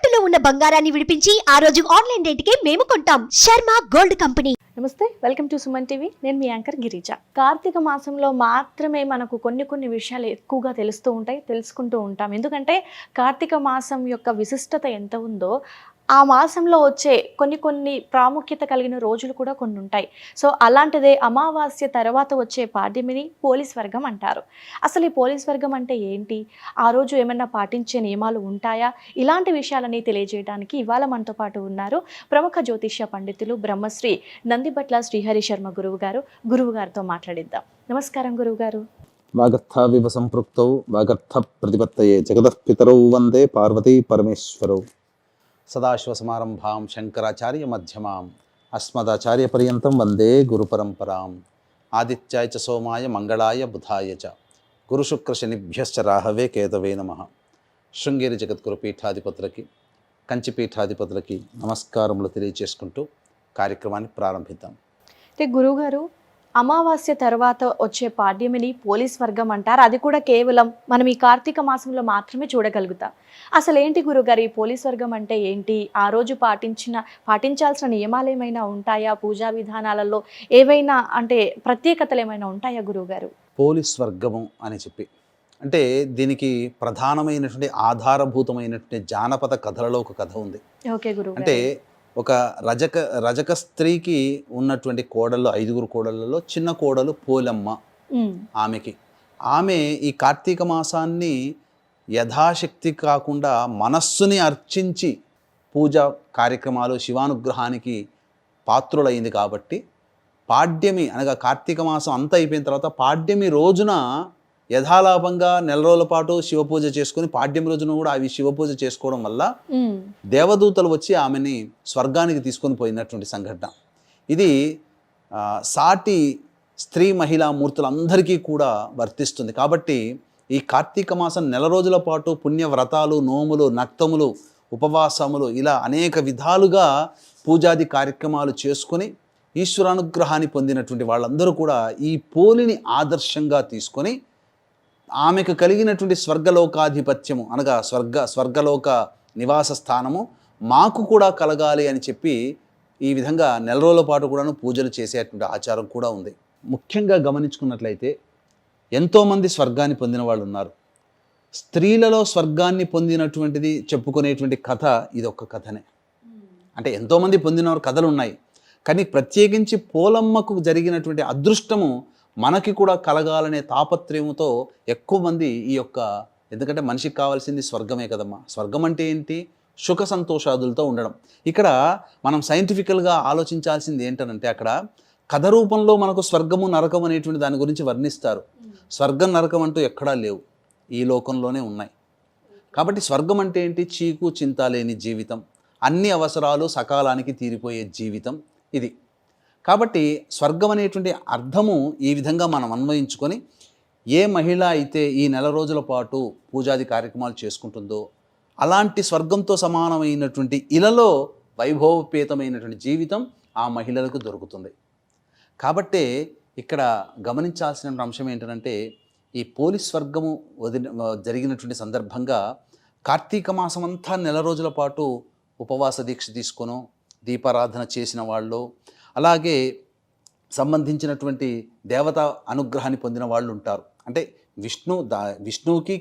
తాకట్టులో ఉన్న బంగారాన్ని విడిపించి ఆ రోజు ఆన్లైన్ రేటుకే మేము కొంటాం. Sharma gold company. నమస్తే, వెల్కమ్ టు సుమన్ టీవీ. నేను మీ యాంకర్ గిరిజ. కార్తీక మాసంలో మాత్రమే మనకు కొన్ని విషయాలు ఎక్కువగా తెలుసుకుంటూ ఉంటాం. ఎందుకంటే కార్తీక మాసం యొక్క విశిష్టత ఎంత ఉందో ఆ మాసంలో వచ్చే కొన్ని ప్రాముఖ్యత కలిగిన రోజులు కూడా కొన్ని ఉంటాయి. సో అలాంటిదే అమావాస్య తర్వాత వచ్చే పాడ్యమిని పోలీస్ వర్గం అంటారు. అసలు ఈ పోలీస్ వర్గం అంటే ఏంటి, ఆ రోజు ఏమైనా పాటించే నియమాలు ఉంటాయా, ఇలాంటి విషయాలని తెలియజేయడానికి ఇవాళ మనతో పాటు ఉన్నారు ప్రముఖ జ్యోతిష్య పండితులు బ్రహ్మశ్రీ నందిబట్ల శ్రీహరి శర్మ గురువు గారితో మాట్లాడిద్దాం. నమస్కారం గురువుగారు. వాగర్థావివ సంపృక్తౌ వాగర్థ ప్రతిపత్తయే జగతః పితరౌ వందే పార్వతీ పరమేశ్వరౌ. సదాశివసమారంభాం శంకరాచార్య మధ్యమాం అస్మదాచార్య పర్యంతం వందే గురు పరంపరాం. ఆదిత్యాయ చ సోమాయ మంగళాయ బుధాయ చ గురుశుక్ర శనిభ్యశ్చ రాహవే కేతవే నమః. శృంగేరి జగద్గురు పీఠాధిపతులకి, కంచి పీఠాధిపతులకి నమస్కారములు తెలియజేసుకుంటూ కార్యక్రమాన్ని ప్రారంభిద్దాం. అంటే గురువుగారు, అమావాస్య తర్వాత వచ్చే పాడ్యమిని పోలీస్ వర్గం అంటారు. అది కూడా కేవలం మనం ఈ కార్తీక మాసంలో మాత్రమే చూడగలుగుతాం. అసలు ఏంటి గురువుగారు ఈ పోలీస్ వర్గం అంటే ఏంటి? ఆ రోజు పాటించాల్సిన నియమాలు ఏమైనా ఉంటాయా? పూజా విధానాలలో ఏవైనా అంటే ప్రత్యేకతలు ఏమైనా ఉంటాయా గురువుగారు? పోలీస్ వర్గము అని చెప్పి అంటే దీనికి ప్రధానమైనటువంటి ఆధారభూతమైనటువంటి జానపద కథలలో ఒక కథ ఉంది. ఓకే గురువు. అంటే ఒక రజక స్త్రీకి ఉన్నటువంటి కోడళ్ళు, 5 కోడళ్ళలో చిన్న కోడలు పోలమ్మ. ఆమె ఈ కార్తీక మాసాన్ని యథాశక్తి కాకుండా మనస్సుని అర్చించి పూజా కార్యక్రమాలు, శివానుగ్రహానికి పాత్రులైంది కాబట్టి పాడ్యమి అనగా కార్తీక మాసం అంతా అయిపోయిన తర్వాత పాడ్యమి రోజున యథాలాపంగా నెల రోజుల పాటు శివపూజ చేసుకుని పాడ్యం రోజున కూడా అవి శివపూజ చేసుకోవడం వల్ల దేవదూతలు వచ్చి ఆమెని స్వర్గానికి తీసుకొని పోయినటువంటి సంఘటన ఇది సాటి స్త్రీ మహిళా మూర్తులందరికీ కూడా వర్తిస్తుంది. కాబట్టి ఈ కార్తీక మాసం నెల రోజుల పాటు పుణ్యవ్రతాలు, నోములు, నక్తములు, ఉపవాసములు ఇలా అనేక విధాలుగా పూజాది కార్యక్రమాలు చేసుకొని ఈశ్వరానుగ్రహాన్ని పొందినటువంటి వాళ్ళందరూ కూడా ఈ పోలిని ఆదర్శంగా తీసుకొని ఆమెకు కలిగినటువంటి స్వర్గలోకాధిపత్యము అనగా స్వర్గలోక నివాస స్థానము మాకు కూడా కలగాలి అని చెప్పి ఈ విధంగా నెల రోజుల పాటు కూడాను పూజలు చేసేటువంటి ఆచారం కూడా ఉంది. ముఖ్యంగా గమనించుకున్నట్లయితే ఎంతోమంది స్వర్గాన్ని పొందిన వాళ్ళు ఉన్నారు. స్త్రీలలో స్వర్గాన్ని పొందినటువంటిది చెప్పుకునేటువంటి కథ ఇది ఒక్క కథనే. అంటే ఎంతోమంది పొందిన కథలు ఉన్నాయి, కానీ ప్రత్యేకించి పోలమ్మకు జరిగినటువంటి అదృష్టము మనకి కూడా కలగాలనే తాపత్రయంతో ఎక్కువ మంది ఈ యొక్క, ఎందుకంటే మనిషికి కావాల్సింది స్వర్గమే కదమ్మా. స్వర్గం అంటే ఏంటి? సుఖ సంతోషాదులతో ఉండడం. ఇక్కడ మనం సైంటిఫికల్గా ఆలోచించాల్సింది ఏంటనంటే అక్కడ కథ రూపంలో మనకు స్వర్గము నరకం అనేటువంటి దాని గురించి వర్ణిస్తారు. స్వర్గం నరకం అంటూ ఎక్కడా లేవు, ఈ లోకంలోనే ఉన్నాయి. కాబట్టి స్వర్గం అంటే ఏంటి? చీకు చింత లేని జీవితం, అన్ని అవసరాలు సకాలానికి తీరిపోయే జీవితం ఇది. కాబట్టి స్వర్గం అనేటువంటి అర్థము ఈ విధంగా మనం అన్వయించుకొని ఏ మహిళ అయితే ఈ నెల రోజుల పాటు పూజాది కార్యక్రమాలు చేసుకుంటుందో అలాంటి స్వర్గంతో సమానమైనటువంటి ఇలలో వైభవపేతమైనటువంటి జీవితం ఆ మహిళలకు దొరుకుతుంది. కాబట్టే ఇక్కడ గమనించాల్సిన అంశం ఏంటంటే ఈ పోలీస్ స్వర్గము జరిగినటువంటి సందర్భంగా కార్తీక మాసం అంతా నెల రోజుల పాటు ఉపవాస దీక్ష తీసుకొనో దీపారాధన చేసిన వాళ్ళు, అలాగే సంబంధించినటువంటి దేవత అనుగ్రహాన్ని పొందిన వాళ్ళు ఉంటారు. అంటే విష్ణువుకి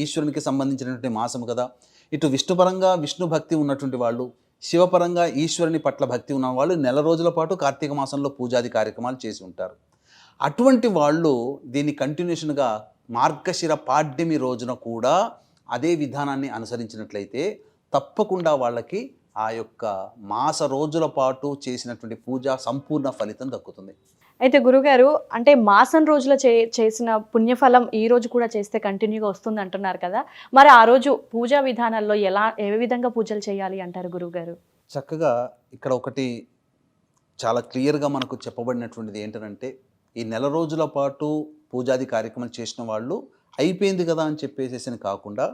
ఈశ్వరునికి సంబంధించినటువంటి మాసం కదా. ఇటు విష్ణుపరంగా విష్ణు భక్తి ఉన్నటువంటి వాళ్ళు, శివపరంగా ఈశ్వరుని పట్ల భక్తి ఉన్న వాళ్ళు నెల రోజుల పాటు కార్తీక మాసంలో పూజాది కార్యక్రమాలు చేసి ఉంటారు. అటువంటి వాళ్ళు దీన్ని కంటిన్యూషన్గా మార్గశిర పాడ్యమి రోజున కూడా అదే విధానాన్ని అనుసరించినట్లయితే తప్పకుండా వాళ్ళకి ఆ యొక్క మాస రోజుల పాటు చేసినటువంటి పూజ సంపూర్ణ ఫలితం దక్కుతుంది. అయితే గురుగారు, అంటే మాసం రోజుల చేసిన పుణ్యఫలం ఈ రోజు కూడా చేస్తే కంటిన్యూగా వస్తుంది అంటున్నారు కదా, మరి ఆ రోజు పూజా విధానాల్లో ఏ విధంగా పూజలు చేయాలి అంటారు గురువుగారు? చక్కగా ఇక్కడ ఒకటి చాలా క్లియర్గా మనకు చెప్పబడినటువంటిది ఏంటంటే ఈ నెల రోజుల పాటు పూజాది కార్యక్రమాలు చేసిన వాళ్ళు అయిపోయింది కదా అని చెప్పేసేసి కాకుండా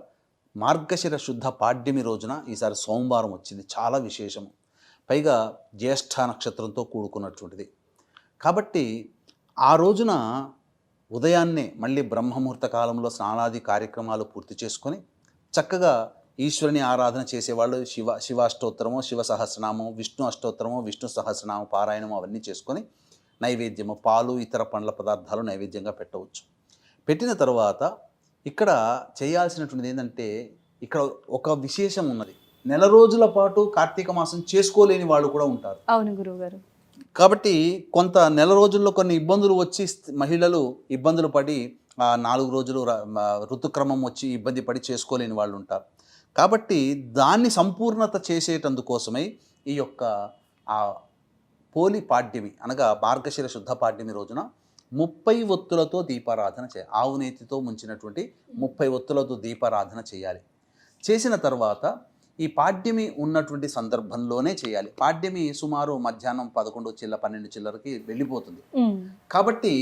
మార్గశిర శుద్ధ పాడ్యమి రోజున ఈసారి సోమవారం వచ్చింది, చాలా విశేషము. పైగా జ్యేష్ఠ నక్షత్రంతో కూడుకున్నటువంటిది. కాబట్టి ఆ రోజున ఉదయాన్నే మళ్ళీ బ్రహ్మముహూర్త కాలంలో స్నానాది కార్యక్రమాలు పూర్తి చేసుకొని చక్కగా ఈశ్వరుని ఆరాధన చేసేవాళ్ళు శివాష్టోత్తరము, శివ సహస్రనామం, విష్ణు అష్టోత్తరము, విష్ణు సహస్రనామ పారాయణము అవన్నీ చేసుకొని నైవేద్యము, పాలు, ఇతర పండ్ల పదార్థాలు నైవేద్యంగా పెట్టవచ్చు. పెట్టిన తర్వాత ఇక్కడ చేయాల్సినటువంటిది ఏంటంటే, ఇక్కడ ఒక విశేషం ఉన్నది. నెల రోజుల పాటు కార్తీక మాసం చేసుకోలేని వాళ్ళు కూడా ఉంటారు. అవును గురువుగారు. కాబట్టి కొంత నెల రోజుల్లో కొన్ని ఇబ్బందులు వచ్చి మహిళలు ఇబ్బందులు పడి 4 రోజులు ఋతుక్రమం వచ్చి ఇబ్బంది పడి చేసుకోలేని వాళ్ళు ఉంటారు. కాబట్టి దాన్ని సంపూర్ణత చేసేటందుకోసమై ఈ యొక్క పోలి పాడ్యమి అనగా మార్గశిర శుద్ధ పాడ్యమి రోజున 30 ఒత్తులతో దీపారాధన చేయాలి. ఆవు నేతితో ముంచినటువంటి 30 ఒత్తులతో దీపారాధన చేయాలి. చేసిన తర్వాత ఈ పాడ్యమి ఉన్నటువంటి సందర్భంలోనే చేయాలి. పాడ్యమి సుమారు మధ్యాహ్నం 11 చిల్లర 12 చిల్లరకి వెళ్ళిపోతుంది. కాబట్టి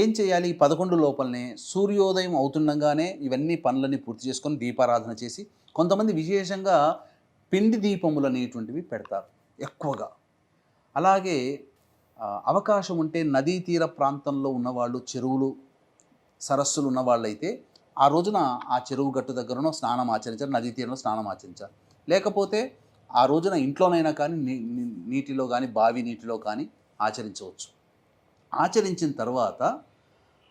ఏం చేయాలి? 11 లోపలనే సూర్యోదయం అవుతుండగానే ఇవన్నీ పనులన్నీ పూర్తి చేసుకొని దీపారాధన చేసి, కొంతమంది విశేషంగా పిండి దీపములు అనేటువంటివి పెడతారు ఎక్కువగా. అలాగే అవకాశం ఉంటే నదీ తీర ప్రాంతంలో ఉన్నవాళ్ళు, చెరువులు సరస్సులు ఉన్నవాళ్ళైతే ఆ రోజున ఆ చెరువు గట్టు దగ్గరనో స్నానం ఆచరించారు, నదీ తీరంలో స్నానం ఆచరించారు. లేకపోతే ఆ రోజున ఇంట్లోనైనా కానీ నీటిలో కానీ బావి నీటిలో కానీ ఆచరించవచ్చు. ఆచరించిన తర్వాత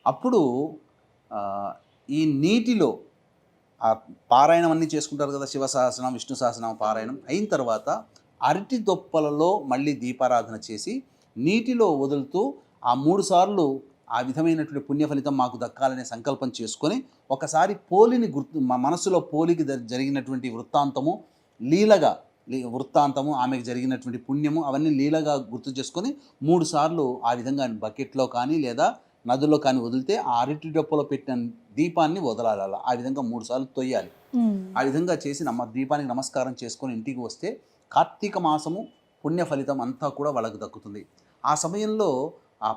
అప్పుడు ఈ నీటిలో ఆ పారాయణం అన్నీ చేసుకుంటారు కదా, శివ సహస్రనామం, విష్ణు సహస్రనామం పారాయణం అయిన తర్వాత అరటి దొప్పలలో మళ్ళీ దీపారాధన చేసి నీటిలో వదులుతూ ఆ 3 సార్లు ఆ విధమైనటువంటి పుణ్య ఫలితం మాకు దక్కాలనే సంకల్పం చేసుకొని ఒకసారి పోలిని మా మనసులో పోలికి జరిగినటువంటి వృత్తాంతము, వృత్తాంతము, ఆమెకు జరిగినటువంటి పుణ్యము అవన్నీ లీలగా గుర్తు చేసుకొని 3 సార్లు ఆ విధంగా బకెట్లో కానీ లేదా నదుల్లో కానీ వదిలితే ఆ అరటి డొప్పలో పెట్టిన దీపాన్ని వదలాలి. అలా ఆ విధంగా 3 సార్లు తొయ్యాలి. ఆ విధంగా చేసి దీపానికి నమస్కారం చేసుకొని ఇంటికి వస్తే కార్తీక మాసము పుణ్య ఫలితం అంతా కూడా వాళ్ళకు దక్కుతుంది. ఆ సమయంలో ఆ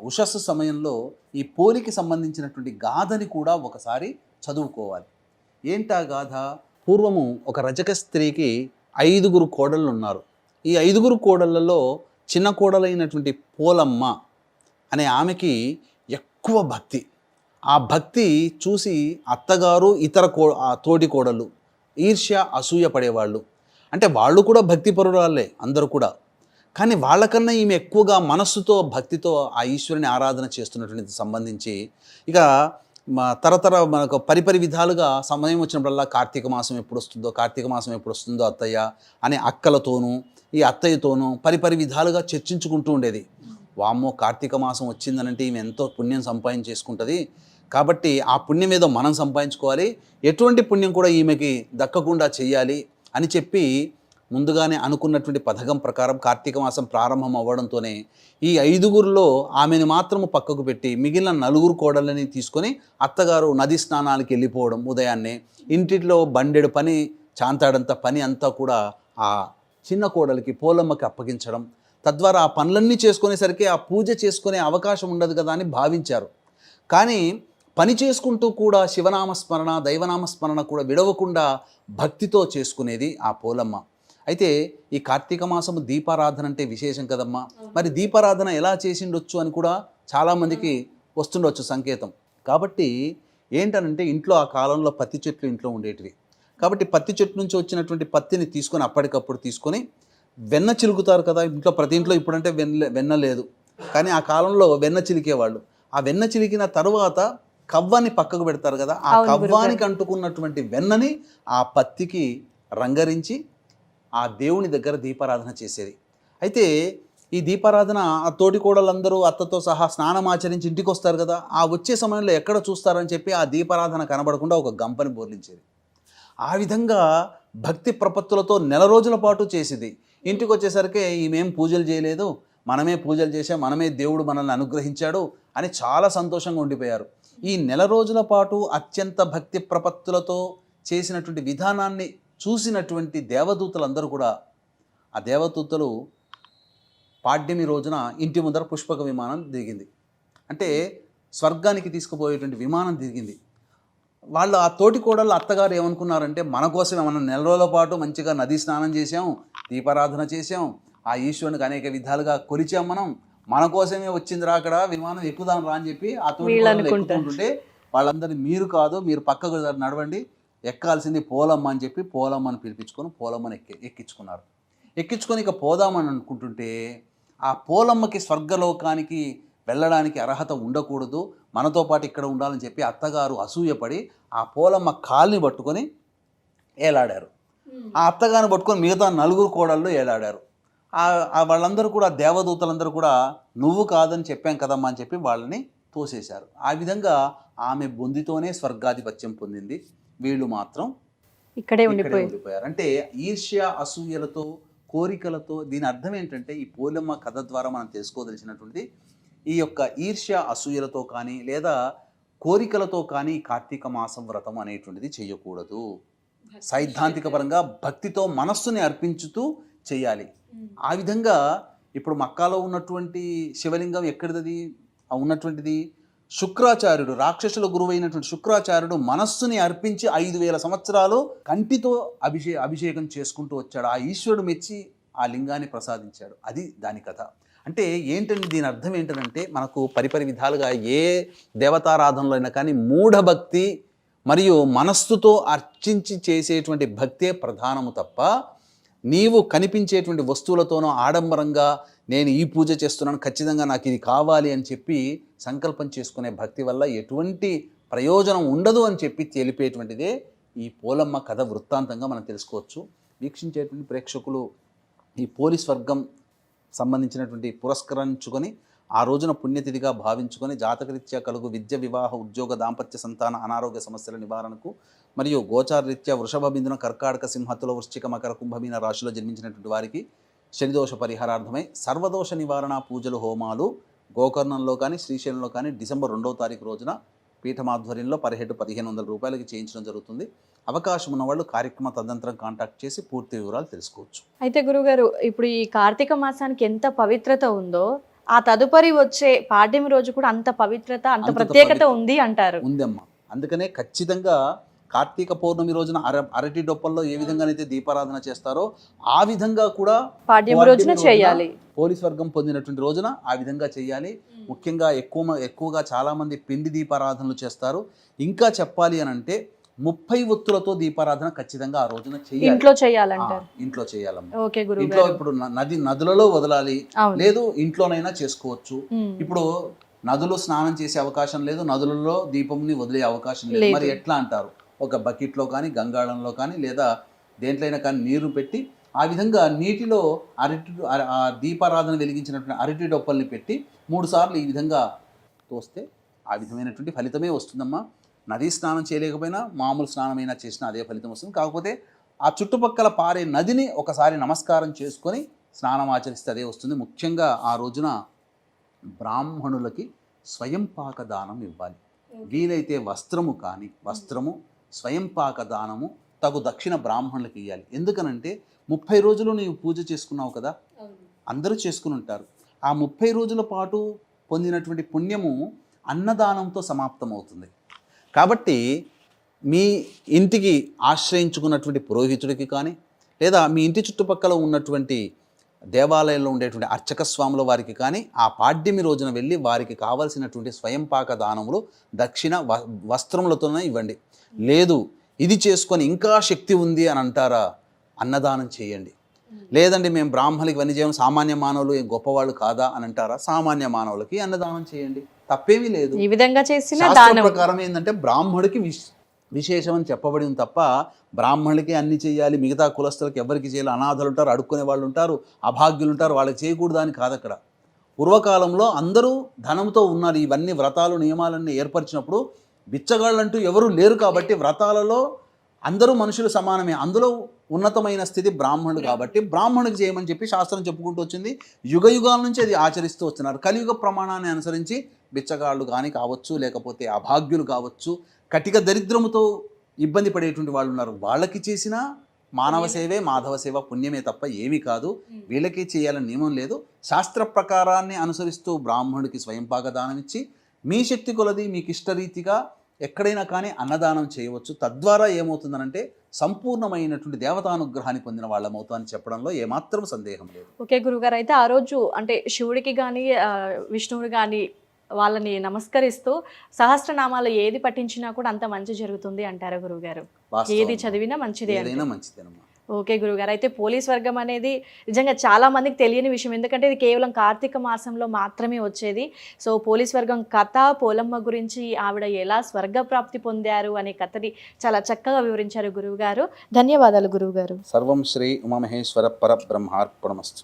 ఉషస్సు సమయంలో ఈ పోలికి సంబంధించినటువంటి గాథని కూడా ఒకసారి చదువుకోవాలి. ఏంటా గాథ? పూర్వము ఒక రజక స్త్రీకి 5 కోడళ్ళు ఉన్నారు. ఈ 5 కోడళ్ళలో చిన్న కోడలైనటువంటి పోలమ్మ అనే ఆమెకి ఎక్కువ భక్తి. ఆ భక్తి చూసి అత్తగారు, ఇతర తోటి కోడళ్ళు ఈర్ష్య, అసూయ పడేవాళ్ళు. అంటే వాళ్ళు కూడా భక్తి పరురాలే అందరూ కూడా, కానీ వాళ్ళకన్నా ఈమె ఎక్కువగా మనస్సుతో భక్తితో ఆ ఈశ్వరుని ఆరాధన చేస్తున్నటువంటి సంబంధించి ఇక మనకు పరిపరి విధాలుగా సమయం వచ్చినప్పుడల్లా కార్తీక మాసం ఎప్పుడు వస్తుందో అత్తయ్య అనే అక్కలతోనూ ఈ అత్తయ్యతోనూ పరిపరి విధాలుగా చర్చించుకుంటూ ఉండేది. వామ్మో, కార్తీక మాసం వచ్చిందనంటే ఈమె ఎంతో పుణ్యం సంపాదించేసుకుంటుంది, కాబట్టి ఆ పుణ్యం ఏదో మనం సంపాదించుకోవాలి, ఎటువంటి పుణ్యం కూడా ఈమెకి దక్కకుండా చెయ్యాలి అని చెప్పి ముందుగానే అనుకున్నటువంటి పథకం ప్రకారం కార్తీక మాసం ప్రారంభం అవ్వడంతోనే ఈ 5గురిలో ఆమెను మాత్రము పక్కకు పెట్టి మిగిలిన 4 కోడళ్ళని తీసుకొని అత్తగారు నది స్నానానికి వెళ్ళిపోవడం, ఉదయాన్నే ఇంటిలో బండెడు పని, చాంతాడంత పని అంతా కూడా ఆ చిన్న కోడలికి పోలమ్మకి అప్పగించడం, తద్వారా ఆ పనులన్నీ చేసుకునేసరికి ఆ పూజ చేసుకునే అవకాశం ఉండదు కదా అని భావించారు. కానీ పని చేసుకుంటూ కూడా శివనామస్మరణ, దైవనామస్మరణ కూడా విడవకుండా భక్తితో చేసుకునేది ఆ పోలమ్మ. అయితే ఈ కార్తీక మాసము దీపారాధన అంటే విశేషం కదమ్మా. మరి దీపారాధన ఎలా చేసిండొచ్చు అని కూడా చాలామందికి వస్తుండొచ్చు సంకేతం. కాబట్టి ఏంటనంటే ఇంట్లో ఆ కాలంలో పత్తి చెట్లు ఇంట్లో ఉండేటివి. కాబట్టి పత్తి చెట్టు నుంచి వచ్చినటువంటి పత్తిని తీసుకొని అప్పటికప్పుడు తీసుకొని వెన్న చిలుకుతారు కదా ఇంట్లో, ప్రతి ఇంట్లో. ఇప్పుడంటే వెన్న లేదు, కానీ ఆ కాలంలో వెన్న చిలికేవాళ్ళు. ఆ వెన్న చిలికిన తరువాత కవ్వాన్ని పక్కకు పెడతారు కదా, ఆ కవ్వానికి అంటుకున్నటువంటి వెన్నని ఆ పత్తికి రంగరించి ఆ దేవుని దగ్గర దీపారాధన చేసేది. అయితే ఈ దీపారాధన ఆ తోటి కోడలందరూ అత్తతో సహా స్నానం ఆచరించి ఇంటికి వస్తారు కదా, ఆ వచ్చే సమయంలో ఎక్కడ చూస్తారని చెప్పి ఆ దీపారాధన కనబడకుండా ఒక గంపని బోర్లించేది. ఆ విధంగా భక్తి ప్రపత్తులతో నెల రోజుల పాటు చేసేది. ఇంటికి వచ్చేసరికి ఈమెం పూజలు చేయలేదు, మనమే పూజలు చేసాం, మనమే దేవుడు మనల్ని అనుగ్రహించాడు అని చాలా సంతోషంగా ఉండిపోయారు. ఈ నెల రోజుల పాటు అత్యంత భక్తి ప్రపత్తులతో చేసినటువంటి విధానాన్ని చూసినటువంటి దేవదూతలందరూ కూడా, ఆ దేవదూతలు పాడ్యమి రోజున ఇంటి ముందర పుష్పక విమానం దిగింది. అంటే స్వర్గానికి తీసుకుపోయేటువంటి విమానం దిగింది. వాళ్ళు ఆ తోటి కోడళ్ళు అత్తగారు ఏమనుకున్నారంటే, మన కోసం మనం నెల రోజుల పాటు మంచిగా నదీ స్నానం చేసాం, దీపారాధన చేసాం, ఆ ఈశ్వరునికి అనేక విధాలుగా కొలిచాం, మన కోసమే వచ్చిందిరా అక్కడ విమానం, ఎక్కుదాం రా అని చెప్పి ఆ తోటి కోడళ్ళు ఎక్కుతుంటే వాళ్ళందరినీ మీరు కాదు, మీరు పక్కకు నడవండి, ఎక్కాల్సింది పోలమ్మ అని చెప్పి పోలమ్మని పిలిపించుకొని పోలమ్మని ఎక్కించుకున్నారు. ఎక్కించుకొని ఇక పోదామని అనుకుంటుంటే ఆ పోలమ్మకి స్వర్గలోకానికి వెళ్ళడానికి అర్హత ఉండకూడదు, మనతో పాటు ఇక్కడ ఉండాలని చెప్పి అత్తగారు అసూయపడి ఆ పోలమ్మ కాల్ని పట్టుకొని ఏలాడారు. ఆ అత్తగారిని పట్టుకొని మిగతా 4 కోడళ్ళు ఏలాడారు. వాళ్ళందరూ కూడా దేవదూతలందరూ కూడా నువ్వు కాదని చెప్పాం కదమ్మా అని చెప్పి వాళ్ళని తోసేశారు. ఆ విధంగా ఆమె బొందితోనే స్వర్గాధిపత్యం పొందింది, వీళ్ళు మాత్రం ఇక్కడే ఉండిపోయారు. అంటే ఈర్ష్య అసూయలతో కోరికలతో దీని అర్థం ఏంటంటే ఈ పోలమ్మ కథ ద్వారా మనం తెలుసుకోదలిసినటువంటిది ఈ యొక్క ఈర్ష్య అసూయలతో కానీ లేదా కోరికలతో కానీ కార్తీక మాసం వ్రతం అనేటువంటిది చేయకూడదు. సైద్ధాంతిక పరంగా భక్తితో మనస్సుని అర్పించుతూ చేయాలి. ఆ విధంగా ఇప్పుడు మక్కాలో ఉన్నటువంటి శివలింగం ఎక్కడిది ఉన్నటువంటిది శుక్రాచార్యుడు, రాక్షసుల గురువైనటువంటి శుక్రాచార్యుడు మనస్సుని అర్పించి 5000 సంవత్సరాలు కంటితో అభిషేకం చేసుకుంటూ వచ్చాడు. ఆ ఈశ్వరుడు మెచ్చి ఆ లింగాన్ని ప్రసాదించాడు. అది దాని కథ. అంటే ఏంటంటే దీని అర్థం ఏంటంటే మనకు పరిపరి విధాలుగా ఏ దేవతారాధనలో అయినా కానీ మూఢభక్తి మరియు మనస్సుతో అర్చించి చేసేటువంటి భక్తే ప్రధానము తప్ప నీవు కనిపించేటువంటి వస్తువులతోనో ఆడంబరంగా నేను ఈ పూజ చేస్తున్నాను, ఖచ్చితంగా నాకు ఇది కావాలి అని చెప్పి సంకల్పం చేసుకునే భక్తి వల్ల ఎటువంటి ప్రయోజనం ఉండదు అని చెప్పి తెలిపేటువంటిదే ఈ పోలమ్మ కథ వృత్తాంతంగా మనం తెలుసుకోవచ్చు. వీక్షించేటువంటి ప్రేక్షకులు ఈ పోలీస్ వర్గం సంబంధించినటువంటి పురస్కరించుకొని ఆ రోజున పుణ్యతిథిగా భావించుకొని జాతకరీత్యా కలుగు విద్య, వివాహ, ఉద్యోగ, దాంపత్య, సంతాన, అనారోగ్య సమస్యల నివారణకు మరియు గోచారరీత్యా వృషభ, బిందున, కర్కాటక, సింహతుల, వృశ్చిక, మకర, కుంభమీన రాశిలో జన్మించినటువంటి వారికి శనిదోష పరిహారార్థమై సర్వదోష నివారణ పూజలు, హోమాలు గోకర్ణంలో కానీ శ్రీశైలంలో కానీ డిసెంబర్ 2వ తారీఖు రోజున పీఠమాధ్వర్యంలో పర్ హెడ్ 1500 రూపాయలకి చేయించడం జరుగుతుంది. అవకాశం ఉన్నవాళ్ళు కార్యక్రమ తదనంతరం కాంటాక్ట్ చేసి పూర్తి వివరాలు తెలుసుకోవచ్చు. అయితే గురుగారు, ఇప్పుడు ఈ కార్తీక మాసానికి ఎంత పవిత్రత ఉందో ఆ తదుపరి వచ్చే పాడ్యమి రోజు కూడా అంత పవిత్రత, అంత ప్రత్యేకత ఉంది అంటారు. ఉందమ్మా. అందుకనే ఖచ్చితంగా కార్తీక పౌర్ణమి రోజున అరటి డొప్పల్లో ఏ విధంగానైతే దీపారాధన చేస్తారో ఆ విధంగా కూడా పాడ్యమి రోజున చేయాలి. పోలీస్ వర్గం పొందినటువంటి రోజున ఆ విధంగా చేయాలి. ముఖ్యంగా ఎక్కువగా చాలా మంది పిండి దీపారాధనలు చేస్తారు. ఇంకా చెప్పాలి అని అంటే 30 ఒత్తులతో దీపారాధన ఖచ్చితంగా ఆ రోజున చేయాలి. ఇంట్లో చేయాలంటారు. ఇంట్లో చేయాలమ్మా. ఓకే గురుగారు. ఇంట్లో ఇప్పుడు నదులలో వదలాలి, లేదు ఇంట్లోనైనా చేసుకోవచ్చు. ఇప్పుడు నదులు స్నానం చేసే అవకాశం లేదు, నదులలో దీపంని వదిలే అవకాశం లేదు. మరి ఎట్లా అంటారు? ఒక బకెట్లో కానీ గంగాళంలో కానీ లేదా దేంట్లైనా కానీ నీరు పెట్టి ఆ విధంగా నీటిలో దీపారాధన వెలిగించినటువంటి అరటి డొప్పల్ని పెట్టి 3 సార్లు ఈ విధంగా తోస్తే ఆ విధమైనటువంటి ఫలితమే వస్తుందమ్మా. నదీ స్నానం చేయలేకపోయినా మామూలు స్నానమైనా చేసినా అదే ఫలితం వస్తుంది. కాకపోతే ఆ చుట్టుపక్కల పారే నదిని ఒకసారి నమస్కారం చేసుకొని స్నానం ఆచరిస్తే అదే వస్తుంది. ముఖ్యంగా ఆ రోజున బ్రాహ్మణులకి స్వయంపాక దానం ఇవ్వాలి. వీలైతే వస్త్రము స్వయంపాక దానము తగు దక్షిణ బ్రాహ్మణులకు ఇవ్వాలి. ఎందుకనంటే 30 రోజులు నీవు పూజ చేసుకున్నావు కదా, అందరూ చేసుకుని ఉంటారు. ఆ 30 రోజుల పాటు పొందినటువంటి పుణ్యము అన్నదానంతో సమాప్తమవుతుంది. కాబట్టి మీ ఇంటికి ఆశ్రయించుకున్నటువంటి పురోహితుడికి కానీ లేదా మీ ఇంటి చుట్టుపక్కల ఉన్నటువంటి దేవాలయంలో ఉండేటువంటి అర్చక స్వాముల వారికి కానీ ఆ పాడ్యమి రోజున వెళ్ళి వారికి కావలసినటువంటి స్వయంపాక దానములు దక్షిణ వస్త్రములతోనే ఇవ్వండి. లేదు ఇది చేసుకొని ఇంకా శక్తి ఉంది అని అంటారా, అన్నదానం చేయండి. లేదండి మేము బ్రాహ్మణులకి ఇవన్నీ చేయడం, సామాన్య మానవులు ఏం గొప్పవాళ్ళు కాదా అని అంటారా, సామాన్య మానవులకి అన్నదానం చేయండి, తప్పేమీ లేదు. ఈ విధంగా చేసిన శాస్త్ర ప్రకారం ఏంటంటే బ్రాహ్మణుడికి విశేషం అని చెప్పబడింది తప్ప బ్రాహ్మణులకి అన్ని చేయాలి, మిగతా కులస్తులకి ఎవరికి చేయాలి, అనాథలు ఉంటారు, అడుక్కునే వాళ్ళు ఉంటారు, అభాగ్యులు ఉంటారు, వాళ్ళకి చేయకూడదు అని కాదు. అక్కడ పూర్వకాలంలో అందరూ ధనంతో ఉన్నారు. ఇవన్నీ వ్రతాలు నియమాలన్నీ ఏర్పరిచినప్పుడు బిచ్చగాళ్ళంటూ ఎవరు లేరు కాబట్టి వ్రతాలలో అందరూ మనుషులు సమానమే. అందులో ఉన్నతమైన స్థితి బ్రాహ్మణుడు కాబట్టి బ్రాహ్మణుడికి చేయమని చెప్పి శాస్త్రం చెప్పుకుంటూ వచ్చింది. యుగ యుగాల నుంచి అది ఆచరిస్తూ వస్తున్నారు. కలియుగ ప్రమాణాన్ని అనుసరించి బిచ్చగాళ్ళు కానీ కావచ్చు, లేకపోతే అభాగ్యులు కావచ్చు, కటిక దరిద్రముతో ఇబ్బంది పడేటువంటి వాళ్ళు ఉన్నారు. వాళ్ళకి చేసిన మానవ సేవే మాధవ సేవ పుణ్యమే తప్ప ఏమీ కాదు. వీళ్ళకి చేయాలని నియమం లేదు. శాస్త్ర ప్రకారాన్ని అనుసరిస్తూ బ్రాహ్మణుడికి స్వయంపాక దానం ఇచ్చి మీ శక్తి కొలది మీకు ఇష్టరీతిగా ఎక్కడైనా కానీ అన్నదానం చేయవచ్చు. తద్వారా ఏమవుతుందనంటే సంపూర్ణమైనటువంటి దేవతానుగ్రహాన్ని పొందిన వాళ్ళమవుతామని చెప్పడంలో ఏమాత్రం సందేహం లేదు. ఓకే గురుగారు, అయితే ఆ రోజు అంటే శివుడికి కానీ విష్ణువుని కానీ వాళ్ళని నమస్కరిస్తూ సహస్రనామాలు ఏది పఠించినా కూడా అంత మంచి జరుగుతుంది అంటారు గురువుగారు. వాస్తవం. ఏది చదివినా మంచిదే అంటే. ఏదైనా మంచిదేనమ్మా. ఓకే గురువుగారు, అయితే పోలీస్ వర్గం అనేది నిజంగా చాలా మందికి తెలియని విషయం, ఎందుకంటే ఇది కేవలం కార్తీక మాసంలో మాత్రమే వచ్చేది. సో పోలీస్ వర్గం కథ, పోలమ్మ గురించి ఆవిడ ఎలా స్వర్గప్రాప్తి పొందారు అనే కథని చాలా చక్కగా వివరించారు గురువుగారు. ధన్యవాదాలు గురువుగారు. సర్వం శ్రీ ఉమామహేశ్వర పరబ్రహ్మార్పణమస్తు.